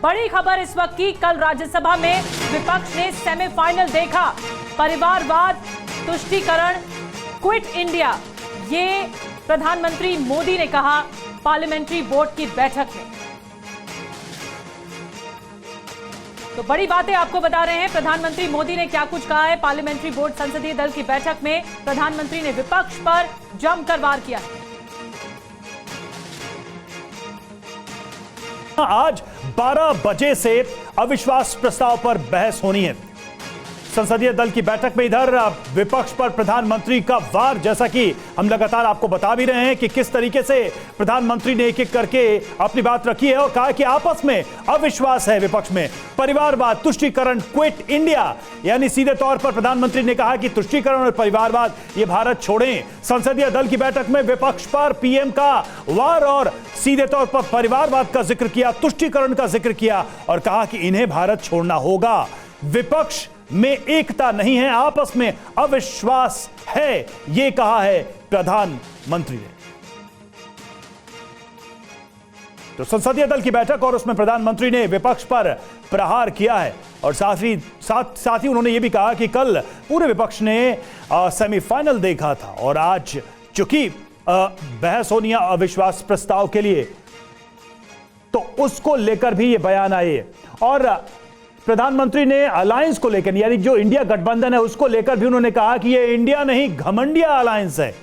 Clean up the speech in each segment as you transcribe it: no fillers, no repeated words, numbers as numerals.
बड़ी खबर इस वक्त की, कल राज्यसभा में विपक्ष ने सेमीफाइनल देखा। परिवारवाद, तुष्टीकरण, क्विट इंडिया, ये प्रधानमंत्री मोदी ने कहा पार्लियामेंट्री बोर्ड की बैठक में। तो बड़ी बातें आपको बता रहे हैं, प्रधानमंत्री मोदी ने क्या कुछ कहा है। पार्लियामेंट्री बोर्ड संसदीय दल की बैठक में प्रधानमंत्री ने विपक्ष पर जमकर वार किया है। आज 12 बजे से अविश्वास प्रस्ताव पर बहस होनी है संसदीय दल की बैठक में। इधर विपक्ष पर प्रधानमंत्री का वार, जैसा कि हम लगातार आपको बता भी रहे हैं कि किस तरीके से प्रधानमंत्री ने एक एक करके अपनी बात रखी है और कहा कि आपस में अविश्वास है विपक्ष में। परिवारवाद, तुष्टीकरण, क्विट इंडिया, यानी सीधे तौर पर प्रधानमंत्री ने कहा कि तुष्टीकरण और परिवारवाद ये भारत छोड़ें। संसदीय दल की बैठक में विपक्ष पर पीएम का वार और सीधे तौर पर परिवारवाद का जिक्र किया, तुष्टीकरण का जिक्र किया और कहा कि इन्हें भारत छोड़ना होगा। विपक्ष में एकता नहीं है, आपस में अविश्वास है, यह कहा है प्रधानमंत्री ने। तो संसदीय दल की बैठक और उसमें प्रधानमंत्री ने विपक्ष पर प्रहार किया है और साथ ही उन्होंने यह भी कहा कि कल पूरे विपक्ष ने सेमीफाइनल देखा था और आज चूंकि बहस होनी है अविश्वास प्रस्ताव के लिए, तो उसको लेकर भी यह बयान आए और प्रधानमंत्री ने अलायंस को लेकर, यानी जो इंडिया गठबंधन है उसको लेकर भी उन्होंने कहा कि ये इंडिया नहीं घमंडिया अलायंस है।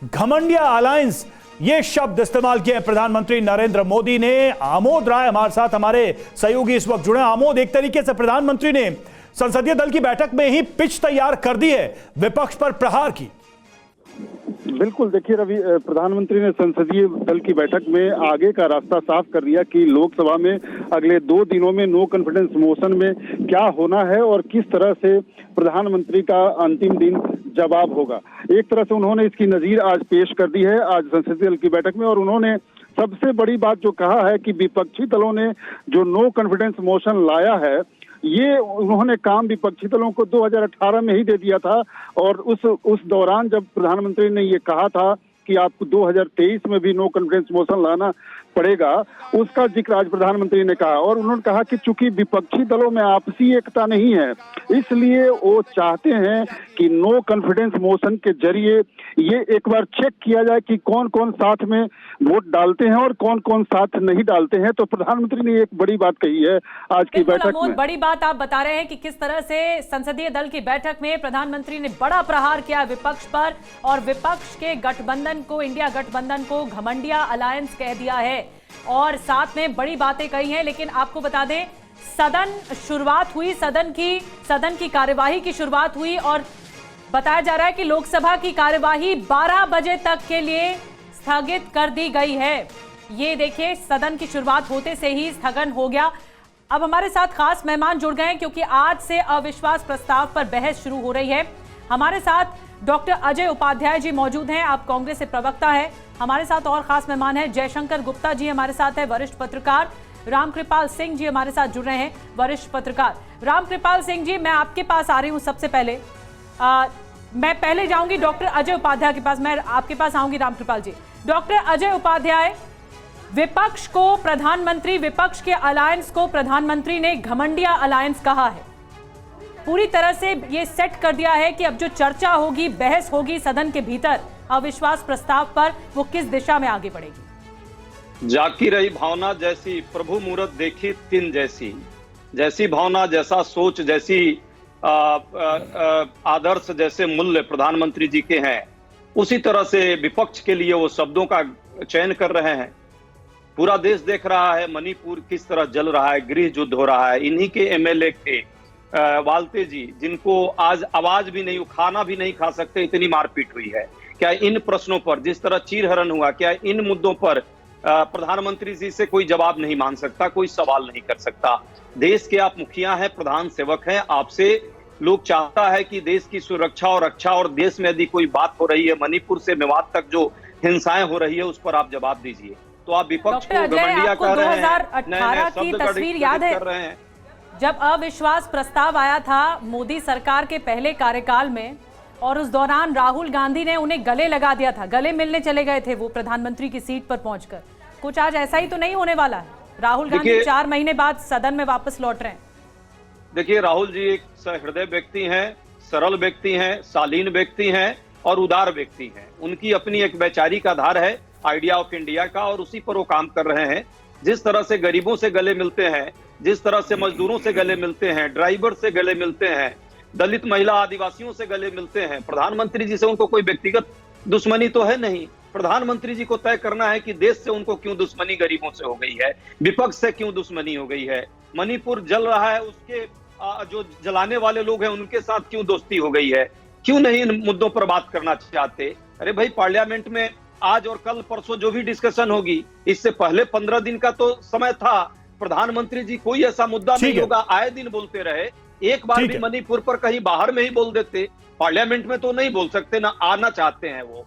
घमंडिया अलायंस, ये शब्द इस्तेमाल किए प्रधानमंत्री नरेंद्र मोदी ने। आमोद राय हमारे साथ, हमारे सहयोगी इस वक्त जुड़े। आमोद, एक तरीके से प्रधानमंत्री ने संसदीय दल की बैठक में ही पिच तैयार कर दी है विपक्ष पर प्रहार की। बिल्कुल, देखिए रवि, प्रधानमंत्री ने संसदीय दल की बैठक में आगे का रास्ता साफ कर दिया कि लोकसभा में अगले 2 दिनों में नो कॉन्फिडेंस मोशन में क्या होना है और किस तरह से प्रधानमंत्री का अंतिम दिन जवाब होगा। एक तरह से उन्होंने इसकी नजीर आज पेश कर दी है आज संसदीय दल की बैठक में। और उन्होंने सबसे बड़ी बात जो कहा है कि विपक्षी दलों ने जो नो कॉन्फिडेंस मोशन लाया है, ये उन्होंने काम विपक्षी दलों को 2018 में ही दे दिया था और उस दौरान जब प्रधानमंत्री ने ये कहा था कि आपको 2023 में भी नो कॉन्फिडेंस मोशन लाना पड़ेगा, उसका जिक्र आज प्रधानमंत्री ने कहा। और उन्होंने कहा कि चूंकि विपक्षी दलों में आपसी एकता नहीं है, इसलिए वो चाहते हैं कि नो कॉन्फिडेंस मोशन के जरिए ये एक बार चेक किया जाए कि कौन कौन साथ में वोट डालते हैं और कौन कौन साथ नहीं डालते हैं। तो प्रधानमंत्री ने एक बड़ी बात कही है आज की बैठक में। बड़ी बात आप बता रहे हैं कि किस तरह से संसदीय दल की बैठक में प्रधानमंत्री ने बड़ा प्रहार किया विपक्ष पर और विपक्ष के गठबंधन को, इंडिया गठबंधन को घमंडिया अलायंस कह दिया है और साथ में बड़ी बातें कही हैं। लेकिन आपको बता दें, शुरुआत हुई सदन की कार्यवाही की शुरुआत हुई और बताया जा रहा है कि लोकसभा की कार्यवाही 12 बजे तक के लिए स्थगित कर दी गई है। ये देखिए, सदन की शुरुआत होते से ही स्थगन हो गया। अब हमारे साथ खास मेहमान जुड़ गए हैं क्योंकि आज से अविश्वास प्रस्ताव पर बहस शुरू हो रही है। हमारे साथ डॉक्टर अजय उपाध्याय जी मौजूद हैं, आप कांग्रेस से प्रवक्ता है। हमारे साथ और खास मेहमान हैं, जयशंकर गुप्ता जी हमारे साथ है, वरिष्ठ पत्रकार। रामकृपाल सिंह जी हमारे साथ जुड़ रहे हैं, वरिष्ठ पत्रकार। रामकृपाल सिंह जी, मैं आपके पास आ रही हूं। सबसे पहले मैं पहले जाऊंगी डॉक्टर अजय उपाध्याय के पास, मैं आपके पास आऊंगी रामकृपाल जी। डॉक्टर अजय उपाध्याय, विपक्ष के अलायंस को प्रधानमंत्री ने घमंडिया अलायंस कहा है। पूरी तरह से ये सेट कर दिया है कि अब जो चर्चा होगी, बहस होगी सदन के भीतर अविश्वास प्रस्ताव पर, वो किस दिशा में आगे बढ़ेगी। जाकी रही भावना जैसी, प्रभु मूरत देखी तिन जैसी। जैसी भावना, जैसा सोच, जैसी आदर्श, जैसे मूल्य प्रधानमंत्री जी के हैं, उसी तरह से विपक्ष के लिए वो शब्दों का चयन कर रहे हैं। पूरा देश देख रहा है मणिपुर किस तरह जल रहा है, गृह युद्ध हो रहा है। इन्हीं के एमएलए थे वालते जी, जिनको आज आवाज भी नहीं, खाना भी नहीं खा सकते, इतनी मारपीट हुई है। क्या इन प्रश्नों पर, जिस तरह चीरहरण हुआ, क्या इन मुद्दों पर प्रधानमंत्री जी से कोई जवाब नहीं मांग सकता, कोई सवाल नहीं कर सकता? देश के आप मुखिया हैं, प्रधान सेवक हैं, आपसे लोग चाहता है कि देश की सुरक्षा और रक्षा, और देश में यदि कोई बात हो रही है, मणिपुर से मेवात तक जो हिंसाएं हो रही है, उस पर आप जवाब दीजिए। तो आप विपक्ष को घमंडिया कह रहे हैं। 2018 की तस्वीर याद है जब अविश्वास प्रस्ताव आया था मोदी सरकार के पहले कार्यकाल में, और उस दौरान राहुल गांधी ने उन्हें गले लगा दिया था, गले मिलने चले गए थे वो प्रधानमंत्री की सीट पर पहुंचकर। कुछ आज ऐसा ही तो नहीं होने वाला है? राहुल गांधी देखिए- 4 महीने बाद सदन में वापस लौट रहे हैं। देखिए, राहुल जी एक सहृदय व्यक्ति हैं, सरल व्यक्ति हैं, शालीन व्यक्ति हैं और उदार व्यक्ति हैं। उनकी अपनी एक वैचारिक आधार है आइडिया ऑफ इंडिया का, और उसी पर वो काम कर रहे हैं। जिस तरह से गरीबों से गले मिलते हैं, जिस तरह से मजदूरों से गले मिलते हैं, ड्राइवर से गले मिलते हैं, दलित महिला आदिवासियों से गले मिलते हैं, प्रधानमंत्री जी से उनको कोई व्यक्तिगत दुश्मनी तो है नहीं। प्रधानमंत्री जी को तय करना है कि देश से उनको क्यों दुश्मनी गरीबों से हो गई है, विपक्ष से क्यों दुश्मनी हो गई है, मणिपुर जल रहा है उसके जो जलाने वाले लोग हैं उनके साथ क्यों दोस्ती हो गई है, क्यों नहीं इन मुद्दों पर बात करना चाहते। अरे भाई, पार्लियामेंट में आज और कल परसों जो भी डिस्कशन होगी, इससे पहले 15 दिन का तो समय था। प्रधानमंत्री जी कोई ऐसा मुद्दा नहीं होगा, आए दिन बोलते रहे। एक बार भी मणिपुर पर कहीं बाहर में ही बोल देते, पार्लियामेंट में तो नहीं बोल सकते, ना आना चाहते हैं वो।